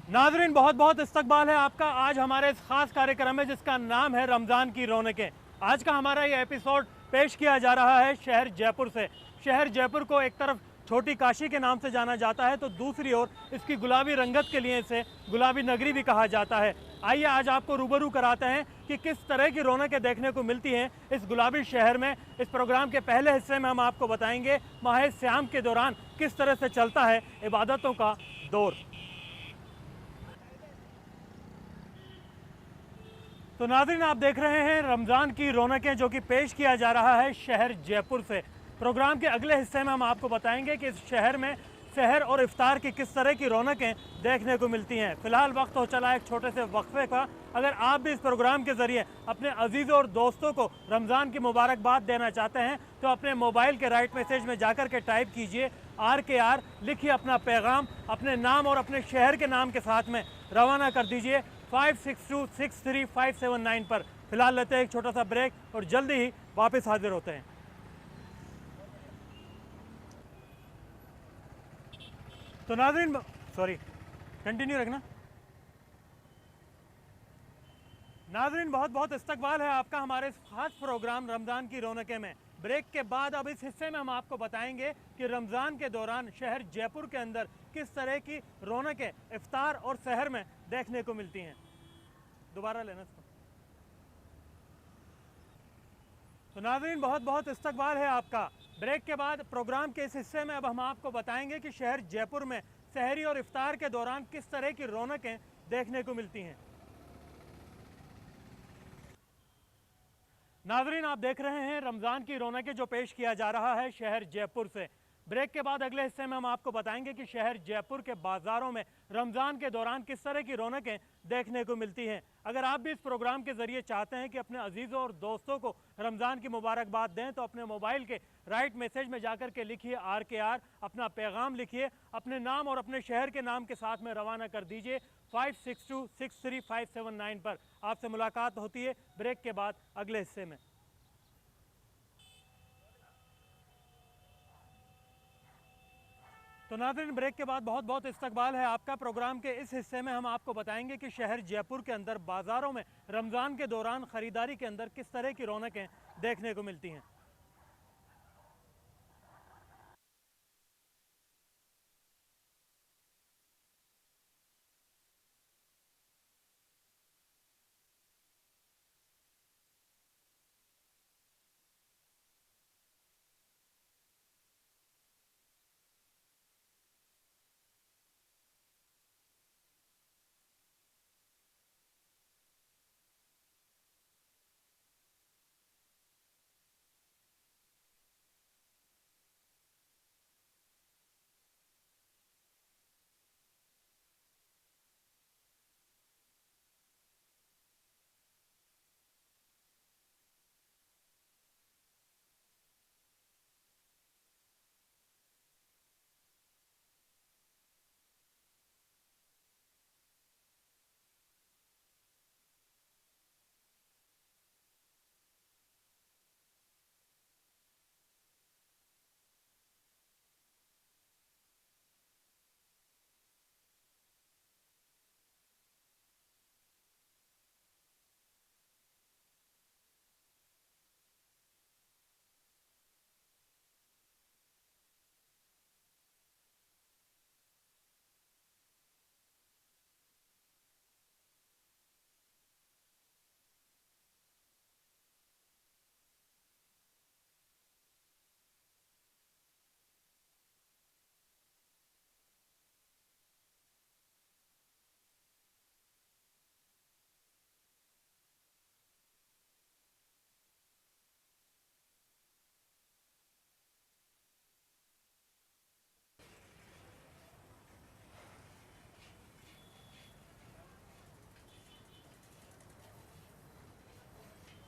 नाज़रीन, बहुत बहुत इस्तकबाल है आपका आज हमारे इस खास कार्यक्रम में जिसका नाम है रमज़ान की रौनकें। आज का हमारा ये एपिसोड पेश किया जा रहा है शहर जयपुर से। शहर जयपुर को एक तरफ छोटी काशी के नाम से जाना जाता है तो दूसरी ओर इसकी गुलाबी रंगत के लिए इसे गुलाबी नगरी भी कहा जाता है। आइए आज आपको रूबरू कराते हैं कि किस तरह की रौनकें देखने को मिलती हैं इस गुलाबी शहर में। इस प्रोग्राम के पहले हिस्से में हम आपको बताएंगे माह सियाम के दौरान किस तरह से चलता है इबादतों का दौर। तो नाज़रीन, आप देख रहे हैं रमज़ान की रौनकें जो कि पेश किया जा रहा है शहर जयपुर से। प्रोग्राम के अगले हिस्से में हम आपको बताएंगे कि इस शहर में सहर और इफ्तार की किस तरह की रौनकें देखने को मिलती हैं। फ़िलहाल वक्त हो चला एक छोटे से वक्फे का। अगर आप भी इस प्रोग्राम के ज़रिए अपने अजीज़ों और दोस्तों को रमज़ान की मुबारकबाद देना चाहते हैं तो अपने मोबाइल के राइट मैसेज में जाकर के टाइप कीजिए RKR, लिखिए अपना पैगाम, अपने नाम और अपने शहर के नाम के साथ में रवाना कर दीजिए 56263579 पर। फिलहाल लेते हैं एक छोटा सा ब्रेक और जल्दी ही वापस हाजिर होते हैं। तो नाज़रीन, सॉरी, कंटिन्यू रखना। नाज़रीन, बहुत बहुत इस्तकबाल है आपका हमारे इस खास प्रोग्राम रमज़ान की रौनकें में। ब्रेक के बाद अब इस हिस्से में हम आपको बताएंगे कि रमज़ान के दौरान शहर जयपुर के अंदर किस तरह की रौनकें इफ्तार और सहर में देखने को मिलती हैं। दोबारा लेना इसको। तो नाज़रीन, बहुत बहुत इस्तकबाल है आपका। ब्रेक के बाद प्रोग्राम के इस हिस्से में अब हम आपको बताएंगे कि शहर जयपुर में सहरी और इफ्तार के दौरान किस तरह की रौनकें देखने को मिलती हैं। नाज़रीन, आप देख रहे हैं रमज़ान की रौनकें जो पेश किया जा रहा है शहर जयपुर से। ब्रेक के बाद अगले हिस्से में हम आपको बताएंगे कि शहर जयपुर के बाज़ारों में रमज़ान के दौरान किस तरह की रौनकें देखने को मिलती हैं। अगर आप भी इस प्रोग्राम के ज़रिए चाहते हैं कि अपने अजीज़ों और दोस्तों को रमज़ान की मुबारकबाद दें तो अपने मोबाइल के राइट मैसेज में जाकर के लिखिए RKR, अपना पैगाम लिखिए, अपने नाम और अपने शहर के नाम के साथ में रवाना कर दीजिए 56263579 पर। आपसे मुलाकात होती है ब्रेक के बाद अगले हिस्से में। तो नाज़रीन, ब्रेक के बाद बहुत बहुत इस्तकबाल है आपका। प्रोग्राम के इस हिस्से में हम आपको बताएंगे कि शहर जयपुर के अंदर बाज़ारों में रमज़ान के दौरान ख़रीदारी के अंदर किस तरह की रौनकें देखने को मिलती हैं।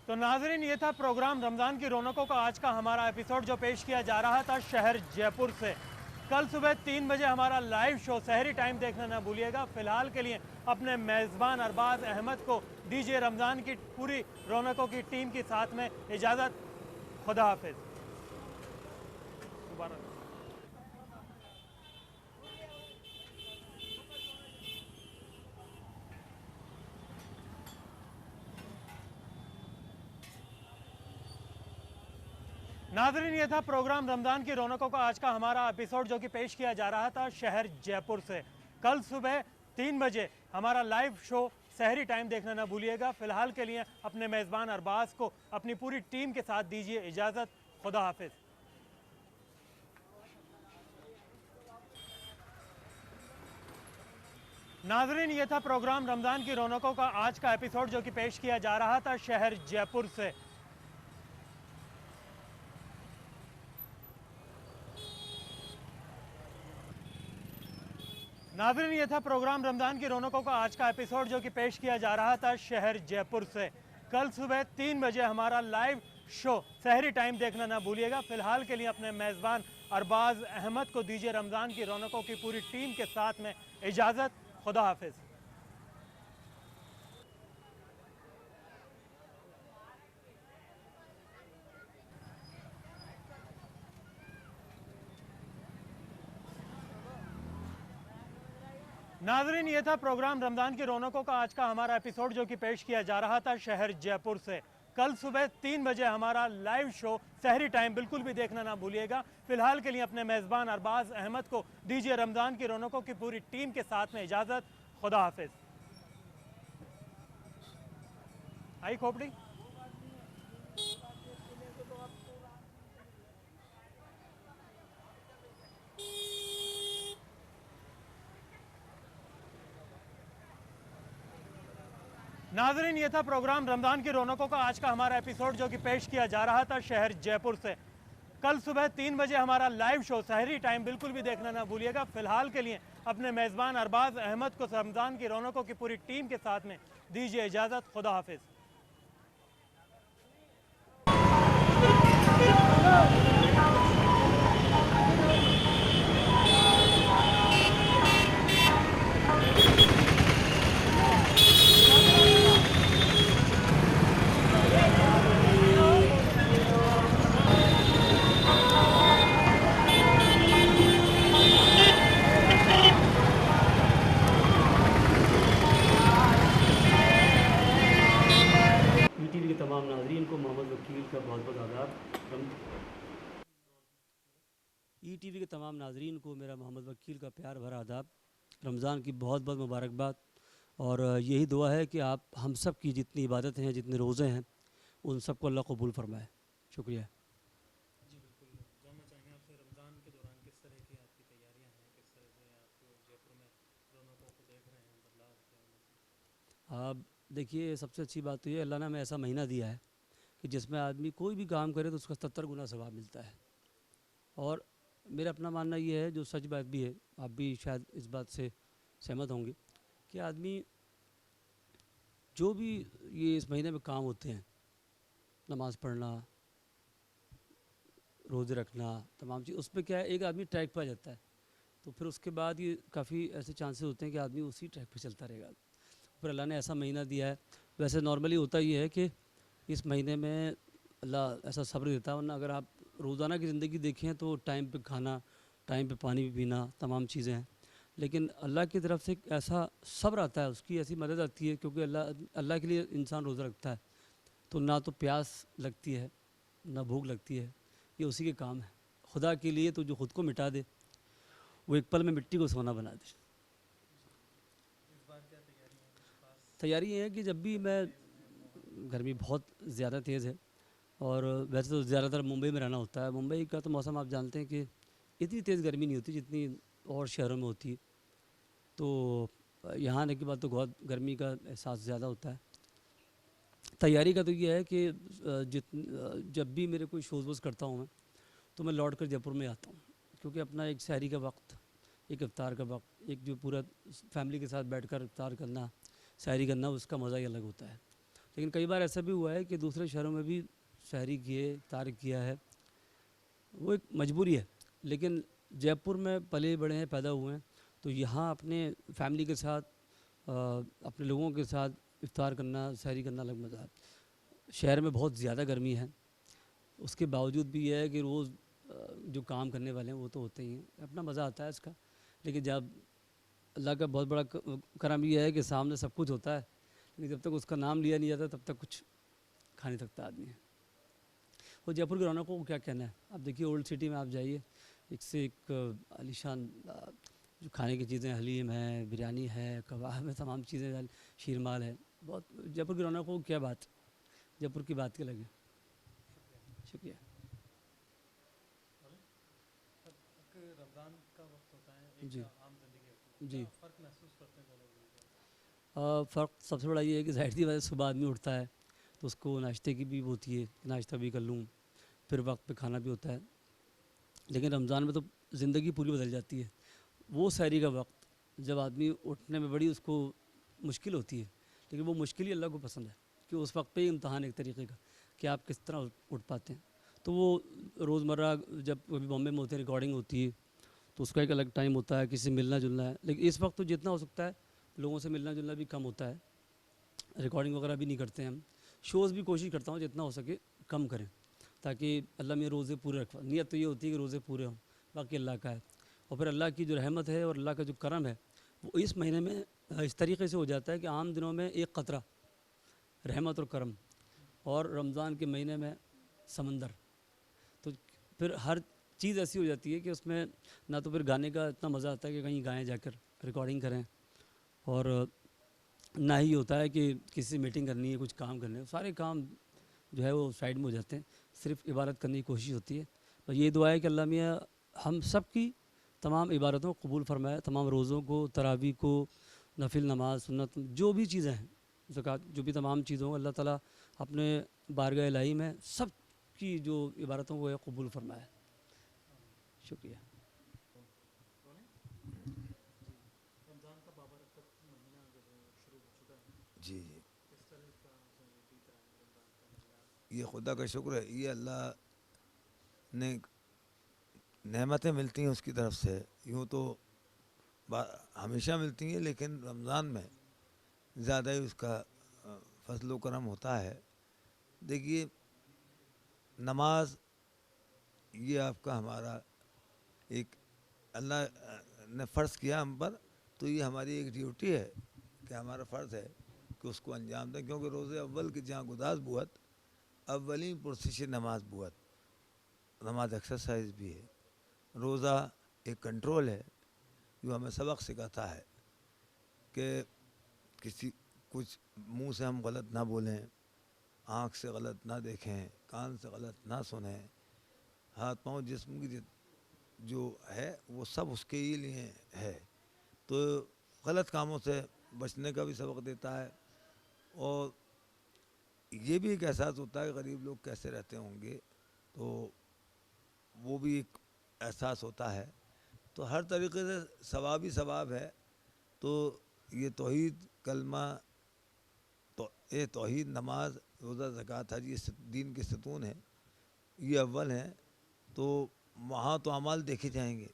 तो नाज़रीन, ये था प्रोग्राम रमज़ान की रौनकों का आज का हमारा एपिसोड जो पेश किया जा रहा था शहर जयपुर से। कल सुबह 3 बजे हमारा लाइव शो सहरी टाइम देखना ना भूलिएगा। फ़िलहाल के लिए अपने मेज़बान अरबाज अहमद को दीजिए रमज़ान की पूरी रौनकों की टीम के साथ में इजाज़त। खुदा हाफिज़। दोबारा। नाज़रीन, ये था प्रोग्राम रमज़ान की रौनकों का आज का हमारा एपिसोड, जो कि पेश किया जा रहा था शहर जयपुर से। कल सुबह 3 बजे हमारा लाइव शो सहरी टाइम देखना ना भूलिएगा। फ़िलहाल के लिए अपने मेज़बान अरबाज़ को अपनी पूरी टीम के साथ दीजिए इजाज़त। खुदा हाफिज़। नाज़रीन, ये था प्रोग्राम रमज़ान की रौनकों का आज का एपिसोड, जो कि पेश किया जा रहा था शहर जयपुर से। नाज़रीन, ये था प्रोग्राम रमज़ान की रौनकों का आज का एपिसोड, जो कि पेश किया जा रहा था शहर जयपुर से। कल सुबह 3 बजे हमारा लाइव शो सहरी टाइम देखना ना भूलिएगा। फ़िलहाल के लिए अपने मेज़बान अरबाज़ अहमद को दीजिए रमज़ान की रौनकों की पूरी टीम के साथ में इजाज़त। खुदा हाफिज़। नाज़रीन, ये था प्रोग्राम रमज़ान की रौनकों का आज का हमारा एपिसोड, जो कि पेश किया जा रहा था शहर जयपुर से। कल सुबह 3 बजे हमारा लाइव शो सहरी टाइम बिल्कुल भी देखना ना भूलिएगा। फ़िलहाल के लिए अपने मेज़बान अरबाज़ अहमद को दीजिए रमज़ान की रौनकों की पूरी टीम के साथ में इजाज़त। खुदा हाफिज़। आई खोपड़ी। नाज़रीन, ये था प्रोग्राम रमज़ान की रौनकों का आज का हमारा एपिसोड, जो कि पेश किया जा रहा था शहर जयपुर से। कल सुबह 3 बजे हमारा लाइव शो सहरी टाइम बिल्कुल भी देखना ना भूलिएगा। फ़िलहाल के लिए अपने मेज़बान अरबाज़ अहमद को रमज़ान की रौनकों की पूरी टीम के साथ में दीजिए इजाज़त। खुदा हाफिज़। ईटीवी के तमाम नाज़रीन को मोहम्मद वकील का बहुत बहुत आदाब। ईटीवी के तमाम नाज़रीन को मेरा मोहम्मद वकील का प्यार भरा आदाब। रमज़ान की बहुत बहुत मुबारकबाद, और यही दुआ है कि आप हम सब की जितनी इबादतें हैं, जितने रोज़े हैं, उन सब को अल्लाह कबूल फरमाए। शुक्रिया। जी बिल्कुल, जानना चाहेंगे आपसे रमज़ान के दौरान किस तरह की आपकी तैयारियां हैं, किस तरह से आप जयपुर में रौनकों को देख रहे हैं, बदलाव क्या है? आप देखिए, सबसे अच्छी बात तो ये अल्लाह ने हमें ऐसा महीना दिया है कि जिसमें आदमी कोई भी काम करे तो उसका 70 गुना सवाब मिलता है। और मेरा अपना मानना ये है, जो सच बात भी है, आप भी शायद इस बात से सहमत होंगे, कि आदमी जो भी ये इस महीने में काम होते हैं, नमाज़ पढ़ना, रोज़े रखना, तमाम चीज़, उसमें क्या है, एक आदमी ट्रैक पर आ जाता है, तो फिर उसके बाद ये काफ़ी ऐसे चांसेस होते हैं कि आदमी उसी ट्रैक पे चलता रहेगा। फिर अल्लाह ने ऐसा महीना दिया है। वैसे नॉर्मली होता ये है कि इस महीने में अल्लाह ऐसा सब्र देता है, वरना अगर आप रोज़ाना की ज़िंदगी देखें तो टाइम पे खाना, टाइम पे पानी भी पीना, तमाम चीज़ें हैं। लेकिन अल्लाह की तरफ से एक ऐसा सब्र आता है, उसकी ऐसी मदद आती है, क्योंकि अल्लाह अल्लाह के लिए इंसान रोज़ा रखता है तो ना तो प्यास लगती है, ना भूख लगती है, ये उसी के काम है। खुदा के लिए तो जो ख़ुद को मिटा दे, वो एक पल में मिट्टी को सोना बना दे। तैयारी ये है कि जब भी मैं, गर्मी बहुत ज़्यादा तेज़ है, और वैसे तो ज़्यादातर मुंबई में रहना होता है। मुंबई का तो मौसम आप जानते हैं कि इतनी तेज़ गर्मी नहीं होती जितनी और शहरों में होती है। तो यहाँ आने के बाद तो बहुत गर्मी का एहसास ज़्यादा होता है। तैयारी का तो ये है कि जब भी मेरे कोई शोज़ वोज़ करता हूँ मैं, तो मैं लौट कर जयपुर में आता हूँ, क्योंकि अपना एक सहरी का वक्त, एक इफ्तार का वक्त, एक जो पूरा फैमिली के साथ बैठकर इफ्तार करना, सहरी करना, उसका मज़ा ही अलग होता है। लेकिन कई बार ऐसा भी हुआ है कि दूसरे शहरों में भी सहरी किए, इफ्तार किया है, वो एक मजबूरी है। लेकिन जयपुर में पले बड़े हैं, पैदा हुए हैं, तो यहाँ अपने फैमिली के साथ, अपने लोगों के साथ इफ्तार करना, सहरी करना अलग मज़ा है। शहर में बहुत ज़्यादा गर्मी है, उसके बावजूद भी यह है कि रोज़ जो काम करने वाले हैं वो तो होते ही हैं, अपना मज़ा आता है इसका। लेकिन जब अल्लाह का बहुत बड़ा करम यह है कि सामने सब कुछ होता है, लेकिन जब तक उसका नाम लिया नहीं जाता तब तक कुछ खा नहीं सकता आदमी। और जयपुर के रौनकों को क्या कहना है। आप देखिए ओल्ड सिटी में आप जाइए, एक से एक आलीशान जो खाने की चीज़ें, हलीम है, बिरयानी है, कबाब है, तमाम चीज़ें, शीरमाल है। बहुत जयपुर की रौनकों को क्या बात, जयपुर की बात के लगे। शुक्रिया। रमज़ान का वक्त होता है, जी आम जिंदगी जी। फ़र्क महसूस करते हैं दोनों में? फ़र्क सबसे बड़ा ये है कि ज़ाहिर सी बात है, सुबह आदमी उठता है तो उसको नाश्ते की भी होती है, नाश्ता भी कर लूँ, फिर वक्त पे खाना भी होता है। लेकिन रमज़ान में तो ज़िंदगी पूरी बदल जाती है। वो सहरी का वक्त जब आदमी उठने में बड़ी उसको मुश्किल होती है, लेकिन वो मुश्किल ही अल्लाह को पसंद है कि उस वक्त पे ही इम्तहान एक तरीके का कि आप किस तरह उठ पाते हैं। तो वो रोज़मर्रा जब कभी बॉम्बे में होते हैं, रिकॉर्डिंग होती है तो उसका एक अलग टाइम होता है, किसी से मिलना जुलना है। लेकिन इस वक्त तो जितना हो सकता है लोगों से मिलना जुलना भी कम होता है, रिकॉर्डिंग वगैरह भी नहीं करते हैं हम। शोज़ भी कोशिश करता हूँ जितना हो सके कम करें, ताकि अल्लाह मेरे रोज़े पूरे रखवा। नियत तो ये होती है कि रोज़े पूरे हों, बाकी अल्लाह का है। और फिर अल्लाह की जो रहमत है और अल्लाह का जो करम है वो इस महीने में इस तरीके से हो जाता है कि आम दिनों में एक कतरा रहमत और करम, और रमज़ान के महीने में समंदर। तो फिर हर चीज़ ऐसी हो जाती है कि उसमें ना तो फिर गाने का इतना मज़ा आता है कि कहीं गाएँ जाकर रिकॉर्डिंग करें, और ना ही होता है कि किसी से मीटिंग करनी है, कुछ काम करने हैं। सारे काम जो है वो साइड में हो जाते हैं, सिर्फ इबादत करने की कोशिश होती है। तो ये दुआ है कि अल्लाह मियाँ हम सब की तमाम इबादतों को कबूल फरमाए, तमाम रोज़ों को, तरावी को, नफिल नमाज, सुन्नत, जो भी चीज़ें हैं, ज़कात, जो भी तमाम चीज़ों को अल्लाह ताला अपने बारगाह इलाही में सब की जो इबादतों को है कबूल फरमाए। शुक्रिया। रमज़ान का बाबरकत महीना जो है शुरू हो चुका है, जी जी, किस तरह का जो है बीत रहा है रमज़ान का महीना? ये खुदा का शुक्र है, ये अल्लाह ने नेमतें मिलती हैं उसकी तरफ से। यूँ तो हमेशा मिलती हैं, लेकिन रमज़ान में ज़्यादा ही उसका फजल व करम होता है। देखिए, नमाज ये आपका हमारा एक अल्लाह ने फ़र्ज़ किया हम पर, तो ये हमारी एक ड्यूटी है कि हमारा फ़र्ज़ है कि उसको अंजाम दें। क्योंकि रोज़े अव्वल की जहाँ गुदास बुअत, अव्वली पुरसिश नमाज बुअत। नमाज एक्सरसाइज भी है, रोज़ा एक कंट्रोल है जो हमें सबक सिखाता है कि किसी कुछ मुंह से हम गलत ना बोलें, आँख से गलत ना देखें, कान से गलत ना सुनें, हाथ पाँव जिस्म की जो है वो सब उसके ही लिए है। तो गलत कामों से बचने का भी सबक देता है, और ये भी एक एहसास होता है गरीब लोग कैसे रहते होंगे, तो वो भी एक एहसास होता है। तो हर तरीके से सवाब ही सवाब है। तो ये तौहीद, कलमा, तो ये तौहीद, नमाज, रोज़ा, ज़कात, हज, ये दीन के सतून हैं, ये अव्वल हैं। तो वहाँ तो अमाल देखे जाएंगे,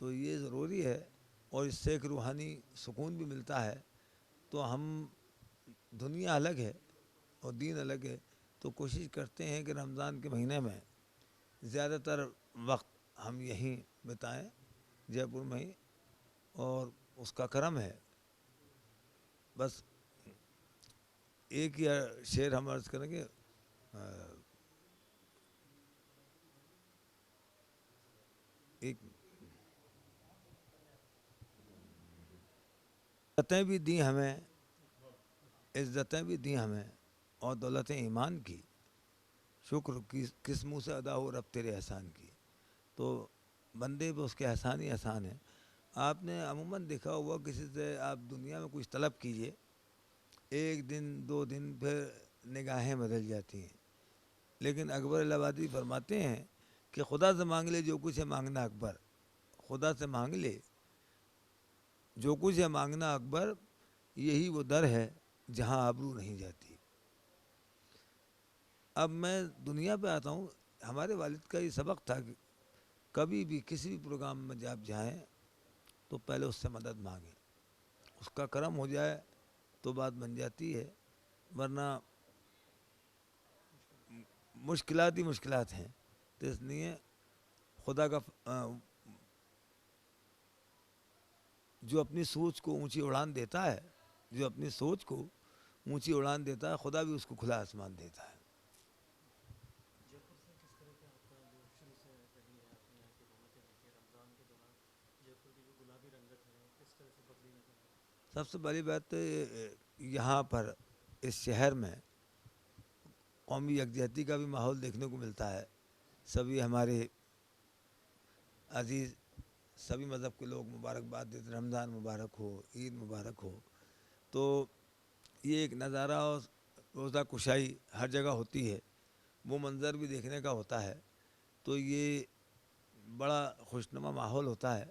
तो ये ज़रूरी है, और इससे एक रूहानी सुकून भी मिलता है। तो हम, दुनिया अलग है और दीन अलग है, तो कोशिश करते हैं कि रमज़ान के महीने में ज़्यादातर वक्त हम यहीं बिताएं, जयपुर में ही, और उसका करम है। बस एक ही शेर हम अर्ज़ करेंगे, एक इज़्ज़तें भी दी हमें, इज़्ज़तें भी दी हमें, और दौलतें ईमान की, शुक्र किस मुँह से अदा हो रब तेरे एहसान की। तो बंदे पे उसके एहसान ही एहसान है। आपने अमूमन देखा हुआ, किसी से आप दुनिया में कुछ तलब कीजिए, एक दिन दो दिन फिर निगाहें बदल जाती हैं। लेकिन अकबर इलाहाबादी फरमाते हैं कि खुदा से मांग ले जो कुछ है मांगना अकबर, खुदा से मांग ले जो कुछ है मांगना अकबर, यही वो दर है जहाँ आबरू नहीं जाती। अब मैं दुनिया पे आता हूँ, हमारे वालिद का ये सबक था कि कभी भी किसी भी प्रोग्राम में जब जाएं तो पहले उससे मदद मांगें, उसका करम हो जाए तो बात बन जाती है, वरना मुश्किलात ही मुश्किलात हैं। तो इसलिए खुदा का जो अपनी सोच को ऊंची उड़ान देता है, जो अपनी सोच को ऊंची उड़ान देता है, खुदा भी उसको खुला आसमान देता है। سب سے بڑی بات تو یہاں پر اس شہر میں قومی یکجہتی کا بھی ماحول دیکھنے کو ملتا ہے. سبھی ہمارے عزیز سبھی مذہب کے لوگ مبارکباد دیتے, رمضان مبارک ہو, عید مبارک ہو. تو یہ ایک نظارہ اور روزہ کشائی ہر جگہ ہوتی ہے, وہ منظر بھی دیکھنے کا ہوتا ہے. تو یہ بڑا خوشنما ماحول ہوتا ہے.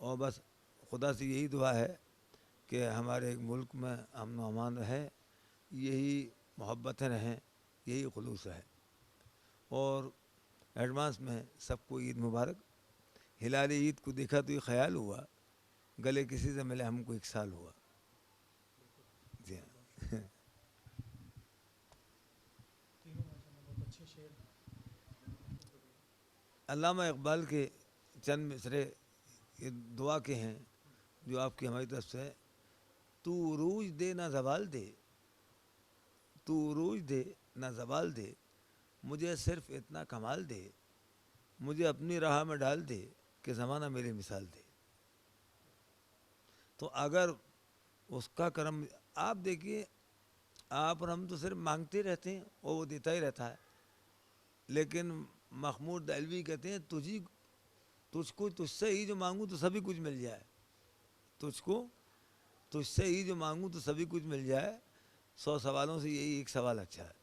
اور بس خدا سے یہی دعا ہے کہ ہمارے ملک میں امن و امان رہے, یہی محبتیں رہیں, یہی خلوص رہے. اور ایڈوانس میں سب کو عید مبارک. ہلال عید کو دیکھا تو یہ خیال ہوا گلے کسی سے ملے ہم کو 1 سال ہوا. جی ہاں. علامہ اقبال کے چند مصرے یہ دعا کے ہیں جو آپ کی ہماری طرف سے. تو عروج دے نہ زوال دے, تو عروج دے نہ زوال دے, مجھے صرف اتنا کمال دے, مجھے اپنی راہ میں ڈال دے کہ زمانہ میری مثال دے. تو اگر اس کا کرم, آپ دیکھیے آپ اور ہم تو صرف مانگتے رہتے ہیں اور وہ دیتا ہی رہتا ہے. لیکن محمود دہلوی کہتے ہیں تجھ کو تجھ سے ہی جو مانگوں تو سبھی کچھ مل جائے. تجھ سے ہی جو مانگوں تو سبھی کچھ مل جائے, 100 سوالوں سے یہی ایک سوال اچھا ہے.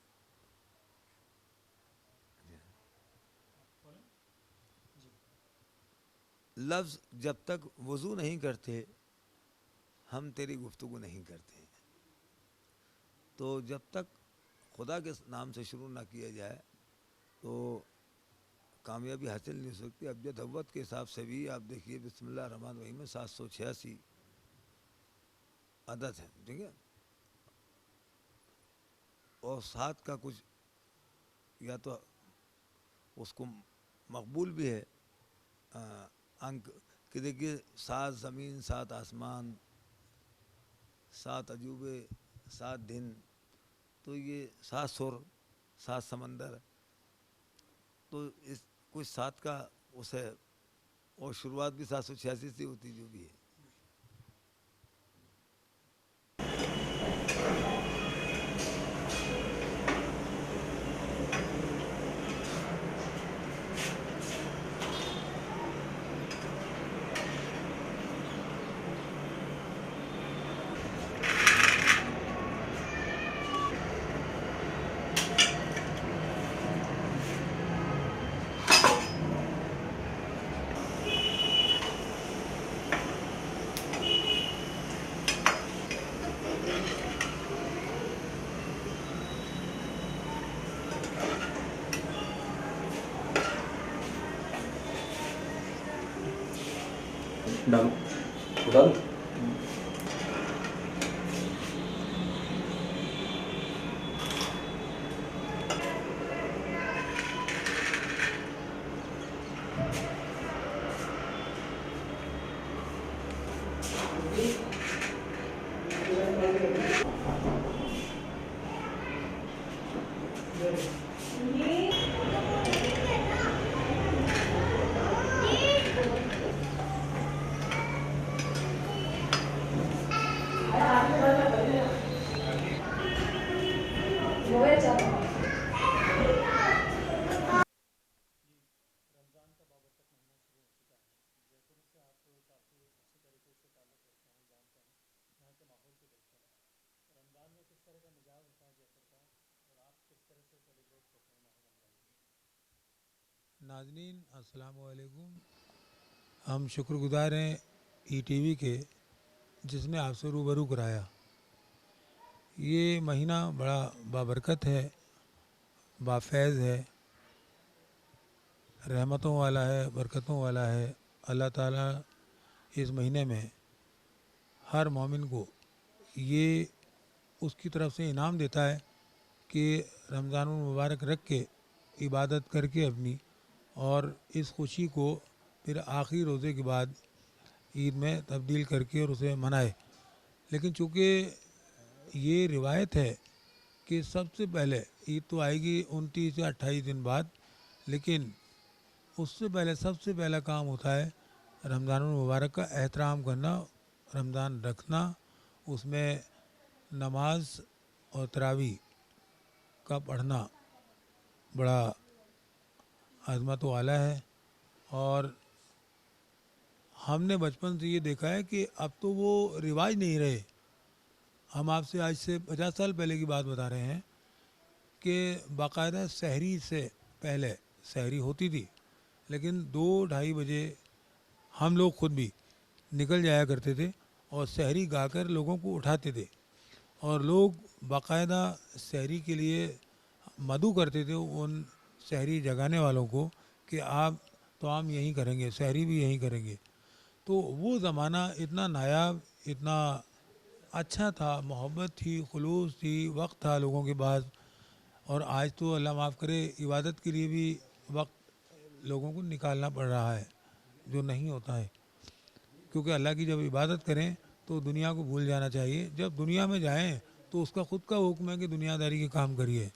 لفظ جب تک وضو نہیں کرتے ہم تیری گفتگو نہیں کرتے. تو جب تک خدا کے نام سے شروع نہ کیا جائے تو کامیابی حاصل نہیں ہو سکتی. اب جدوت کے حساب سے بھی آپ دیکھیے بسم اللہ الرحمن الرحیم میں 786 عدد ہے, ٹھیک ہے. اور 7 کا کچھ یا تو اس کو مقبول بھی ہے انک کہ دیکھیے 7 زمین, 7 آسمان, 7 عجوبے, 7 دن, تو یہ 7 سر, 7 سمندر. تو اس کچھ 7 کا اسے, اور شروعات بھی 786 سے ہوتی جو بھی ہے. Udah. ناظرین السلام علیکم. ہم شکر گزار ہیں ای ٹی وی کے جس نے آپ سے روبرو کرایا. یہ مہینہ بڑا بابرکت ہے, بافیض ہے, رحمتوں والا ہے, برکتوں والا ہے. اللہ تعالیٰ اس مہینے میں ہر مومن کو یہ اس کی طرف سے انعام دیتا ہے کہ رمضان المبارک رکھ کے عبادت کر کے اپنی, اور اس خوشی کو پھر آخری روزے کے بعد عید میں تبدیل کر کے اور اسے منائے. لیکن چونکہ یہ روایت ہے کہ سب سے پہلے عید تو آئے گی 29 یا 28 دن بعد, لیکن اس سے پہلے سب سے پہلا کام ہوتا ہے رمضان المبارک کا احترام کرنا, رمضان رکھنا उसमें नमाज और तरावी का पढ़ना बड़ा अज़मत वाला है। और हमने बचपन से ये देखा है कि अब तो वो रिवाज नहीं रहे। हम आपसे आज से 50 साल पहले की बात बता रहे हैं कि बाकायदा सहरी से पहले सहरी होती थी, लेकिन 2-2:30 बजे हम लोग खुद भी निकल जाया करते थे और सहरी गाकर लोगों को उठाते थे, और लोग बाकायदा सहरी के लिए मदु करते थे उन सहरी जगाने वालों को कि आप तो हम यहीं करेंगे, सहरी भी यहीं करेंगे। तो वो ज़माना इतना नायाब, इतना अच्छा था, मोहब्बत थी, खुलूस थी, वक्त था लोगों के पास। और आज तो अल्लाह माफ़ करे, इबादत के लिए भी वक्त लोगों को निकालना पड़ रहा है, जो नहीं होता है। क्योंकि अल्लाह की जब इबादत करें तो दुनिया को भूल जाना चाहिए। जब दुनिया में जाएं तो उसका ख़ुद का हुक्म है कि दुनियादारी के काम करिए।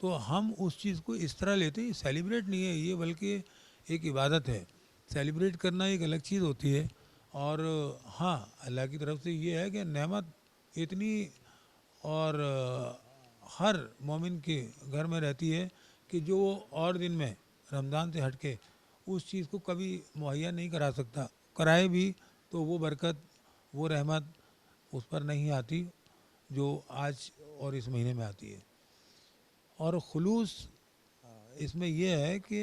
तो हम उस चीज़ को इस तरह लेते हैं, सेलिब्रेट नहीं है ये, बल्कि एक इबादत है। सेलिब्रेट करना एक अलग चीज़ होती है। और हाँ, अल्लाह की तरफ से ये है कि नेमत इतनी और हर मोमिन के घर में रहती है कि जो और दिन में रमज़ान से हट के उस चीज़ को कभी मुहैया नहीं करा सकता। कराए भी तो वो बरकत, वो रहमत उस पर नहीं आती जो आज और इस महीने में आती है। और खुलूस इसमें यह है कि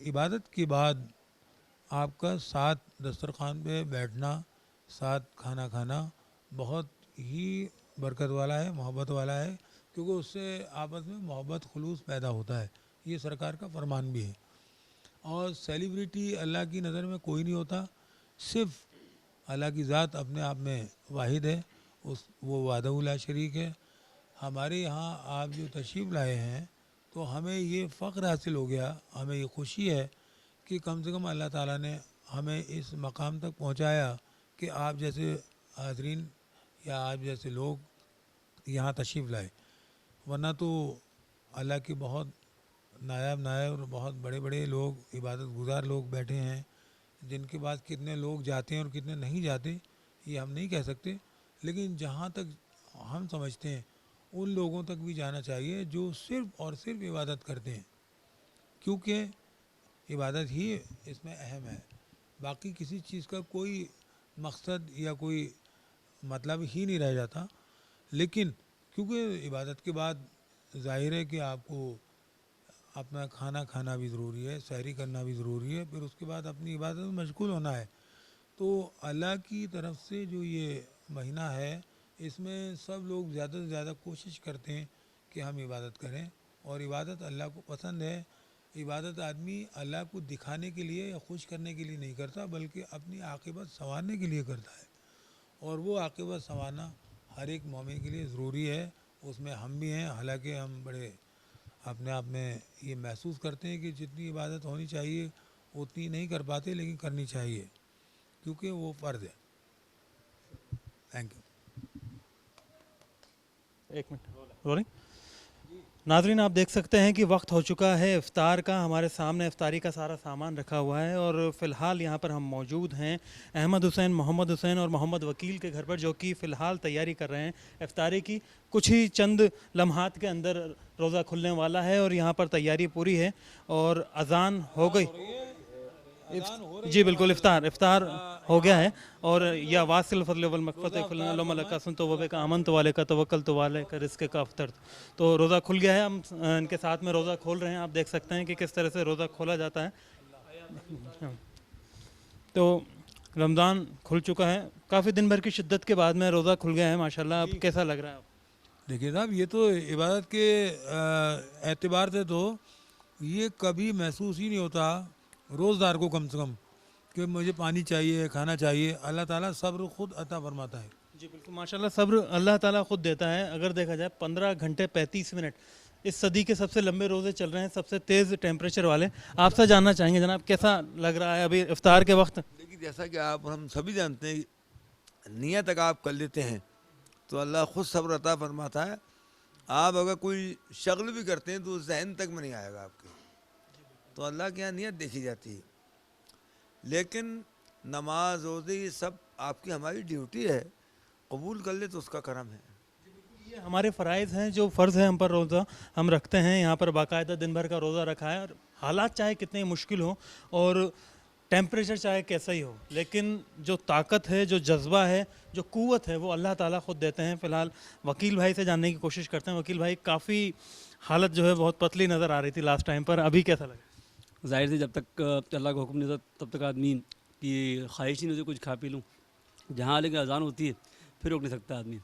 इबादत के बाद आपका साथ दस्तरखान पे बैठना, साथ खाना खाना बहुत ही बरकत वाला है, मोहब्बत वाला है, क्योंकि उससे आपस में मोहब्बत खुलूस पैदा होता है। ये सरकार का फरमान भी है। और सेलिब्रिटी अल्लाह की नज़र में कोई नहीं होता, सिर्फ अल्लाह की ज़ात अपने आप में वाहिद है, वो वादउला शरीक है। हमारे यहाँ आप जो तशरीफ़ लाए हैं तो हमें ये फ़ख्र हासिल हो गया, हमें ये खुशी है कि कम से कम अल्लाह ताला ने हमें इस मकाम तक पहुँचाया कि आप जैसे हाज़रीन या आप जैसे लोग यहाँ तशरीफ़ लाए। वरना तो अल्लाह के बहुत नायाब और बहुत बड़े बड़े लोग, इबादत गुज़ार लोग बैठे हैं, जिनके पास कितने लोग जाते हैं और कितने नहीं जाते ये हम नहीं कह सकते। लेकिन जहाँ तक हम समझते हैं उन लोगों तक भी जाना चाहिए जो सिर्फ़ और सिर्फ इबादत करते हैं, क्योंकि इबादत ही इसमें अहम है। बाकी किसी चीज़ का कोई मकसद या कोई मतलब ही नहीं रह जाता। लेकिन क्योंकि इबादत के बाद ज़ाहिर है कि आपको अपना खाना खाना भी ज़रूरी है, सहरी करना भी ज़रूरी है, फिर उसके बाद अपनी इबादत में मशगूल होना है। तो अल्लाह की तरफ से जो ये महीना है, इसमें सब लोग ज़्यादा से ज़्यादा कोशिश करते हैं कि हम इबादत करें। और इबादत अल्लाह को पसंद है। इबादत आदमी अल्लाह को दिखाने के लिए या खुश करने के लिए नहीं करता, बल्कि अपनी आक़िबत संवारने के लिए करता है। और वो आक़िबत संवारना हर एक मोमिन के लिए ज़रूरी है। उसमें हम भी हैं, हालांकि हम बड़े अपने आप में ये महसूस करते हैं कि जितनी इबादत होनी चाहिए उतनी नहीं कर पाते, लेकिन करनी चाहिए क्योंकि वो फ़र्ज़ है। Thank you. एक मिनट रोलिंग। नाज़रीन, आप देख सकते हैं कि वक्त हो चुका है इफ्तार का। हमारे सामने इफ्तारी का सारा सामान रखा हुआ है और फ़िलहाल यहाँ पर हम मौजूद हैं अहमद हुसैन, मोहम्मद हुसैन और मोहम्मद वकील के घर पर, जो कि फ़िलहाल तैयारी कर रहे हैं इफ्तारी की। कुछ ही चंद लम्हात के अंदर रोज़ा खुलने वाला है और यहाँ पर तैयारी पूरी है और अज़ान हो गई। जी बिल्कुल, इफ्तार हो गया है। और या वासिल फजल वल मगफ़रत फलका सुन तो वबे का अमन तो वाले का तवक्कल तो वाले का रिस्क का अफ्तर। तो रोज़ा खुल गया है, हम इनके साथ में रोज़ा खोल रहे हैं। आप देख सकते हैं कि किस तरह से रोज़ा खोला जाता है। तो रमज़ान खुल चुका है, काफ़ी दिन भर की शिद्दत के बाद में रोज़ा खुल गया है माशाल्लाह। अब कैसा लग रहा है? देखिए साहब, ये तो इबादत के एतबार से तो ये कभी महसूस ही नहीं होता रोज़दार को, कम से कम, कि मुझे पानी चाहिए, खाना चाहिए। अल्लाह ताला सब्र खुद अता फरमाता है। जी बिल्कुल, माशाल्लाह सब्र अल्लाह ताला खुद देता है। अगर देखा जाए 15 घंटे 35 मिनट इस सदी के सबसे लंबे रोज़े चल रहे हैं, सबसे तेज़ टेम्परेचर वाले। आपसे जानना चाहेंगे जनाब, कैसा लग रहा है अभी इफ्तार के वक्त? देखिए, जैसा कि आप हम सभी जानते हैं, नियत अगर आप कर लेते हैं तो अल्लाह खुद सब्र अता फरमाता है। आप अगर कोई शगल भी करते हैं तो जहन तक में नहीं आएगा आपके, तो अल्लाह के यहाँ नियत देखी जाती है। लेकिन नमाज रोज़े ये सब आपकी हमारी ड्यूटी है, कबूल कर ले तो उसका करम है। ये हमारे फ़राइज़ हैं जो फ़र्ज़ है हम पर, रोज़ा हम रखते हैं। यहाँ पर बाकायदा दिन भर का रोज़ा रखा है और हालात चाहे कितने मुश्किल हो और टेम्परेचर चाहे कैसा ही हो, लेकिन जो ताकत है, जो जज्बा है, जो क़ुव्वत है, वो अल्लाह ताला ख़ुद देते हैं। फ़िलहाल वकील भाई से जानने की कोशिश करते हैं। वकील भाई, काफ़ी हालत जो है बहुत पतली नज़र आ रही थी लास्ट टाइम पर, अभी कैसा लगा? ज़ाहिर से जब तक अल्लाह का हुक्म नहीं होता तब तक आदमी की ख्वाहिश ही नहीं होती कुछ खा पी लूँ। जहाँ लेकिन अजान होती है फिर रोक नहीं सकता आदमी,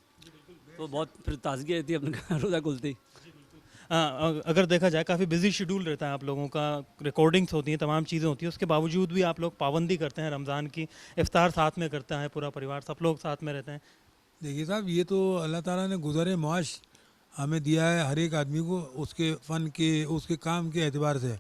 तो बहुत फिर ताजगी रहती है अपने रोज़ा खुलते ही। अगर देखा जाए काफ़ी बिजी शेड्यूल रहता है आप लोगों का, रिकॉर्डिंग्स होती हैं, तमाम चीज़ें होती हैं, उसके बावजूद भी आप लोग पाबंदी करते हैं रमज़ान की, इफ्तार साथ में करता है पूरा परिवार, सब लोग साथ में रहते हैं। देखिए साहब, ये तो अल्लाह ताला ने गुज़रे मुआश हमें दिया है हर एक आदमी को, उसके फ़न के, उसके काम के एतबार से।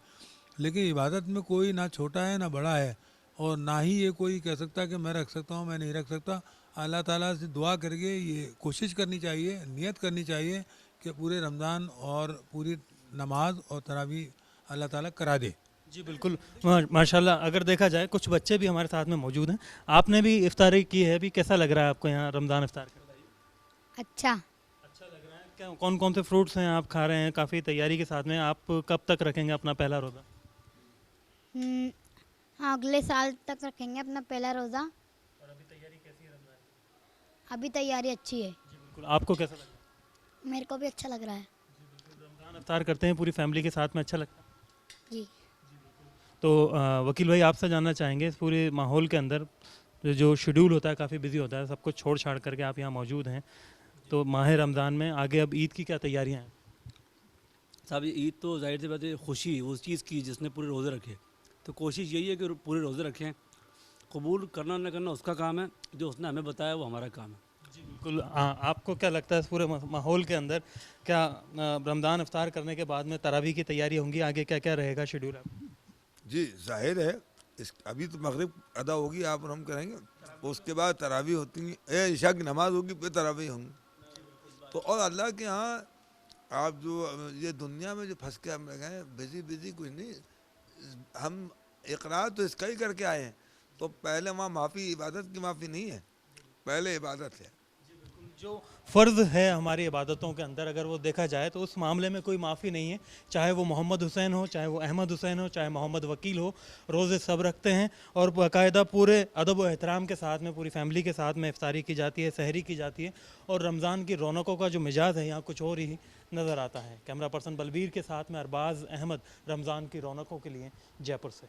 लेकिन इबादत में कोई ना छोटा है ना बड़ा है, और ना ही ये कोई कह सकता कि मैं रख सकता हूँ, मैं नहीं रख सकता। अल्लाह ताला से दुआ करके ये कोशिश करनी चाहिए, नियत करनी चाहिए कि पूरे रमज़ान और पूरी नमाज और तरावी अल्लाह ताला करा दे। जी बिल्कुल, माशाल्लाह। अगर देखा जाए कुछ बच्चे भी हमारे साथ में मौजूद हैं, आपने भी इफ्तारी की है, भी कैसा लग रहा है आपको यहाँ रमज़ान इफ्तार का? अच्छा। अच्छा लग रहा है। क्या कौन कौन से फ्रूट्स हैं आप खा रहे हैं काफ़ी तैयारी के साथ में? आप कब तक रखेंगे अपना पहला रोज़ा? अगले साल तक रखेंगे अपना पहला रोज़ा। और अभी तैयारी कैसी है रमज़ान की? अभी तैयारी अच्छी है। जी बिल्कुल, आपको कैसा लग रहा है? मेरे को भी अच्छा लग रहा है। रमज़ान इफ्तार करते हैं पूरी फैमिली के साथ में, अच्छा लगता है? जी। तो वकील भाई, आपसे जानना चाहेंगे इस पूरे माहौल के अंदर जो शेड्यूल होता है काफ़ी बिजी होता है, सब कुछ छोड़ छाड़ करके आप यहाँ मौजूद हैं, तो माह रमज़ान में आगे अब ईद की क्या तैयारियाँ हैं? साहब ये ईद तो ज़ाहिर सी बात है खुशी उस चीज़ की जिसने पूरे रोज़े रखे, तो कोशिश यही है कि पूरे रोज़े रखें। कबूल करना न करना उसका काम है, जो उसने हमें बताया वो हमारा काम है। जी बिल्कुल। आपको क्या लगता है इस पूरे माहौल के अंदर, क्या रमज़ान इफ्तार करने के बाद में तरावी की तैयारी होंगी, आगे क्या क्या रहेगा शेड्यूल आप? जी जाहिर है, इस अभी तो मगरिब अदा होगी, आप और हम करेंगे, उसके बाद तरावी होती है, ईशा की नमाज होगी, फिर तरावी होंगी। तो और अल्लाह के यहाँ आप जो ये दुनिया में जो फंस के हम गए, बिजी बिजी कुछ नहीं, हम इकरार तो इसका ही करके आए हैं, तो पहले वहाँ माफ़ी इबादत की माफ़ी नहीं है, पहले इबादत है। जो फ़र्ज़ है हमारी इबादतों के अंदर, अगर वो देखा जाए तो उस मामले में कोई माफ़ी नहीं है। चाहे वो मोहम्मद हुसैन हो, चाहे वो अहमद हुसैन हो, चाहे मोहम्मद वकील हो, रोज़े सब रखते हैं और बाकायदा पूरे अदब व एहतराम के साथ में पूरी फैमिली के साथ में इफ्तारी की जाती है, सहरी की जाती है, और रमज़ान की रौनकों का जो मिजाज है यहाँ कुछ और ही नज़र आता है। कैमरा पर्सन बलबीर के साथ में अरबाज़ अहमद, रमज़ान की रौनकों के लिए जयपुर से।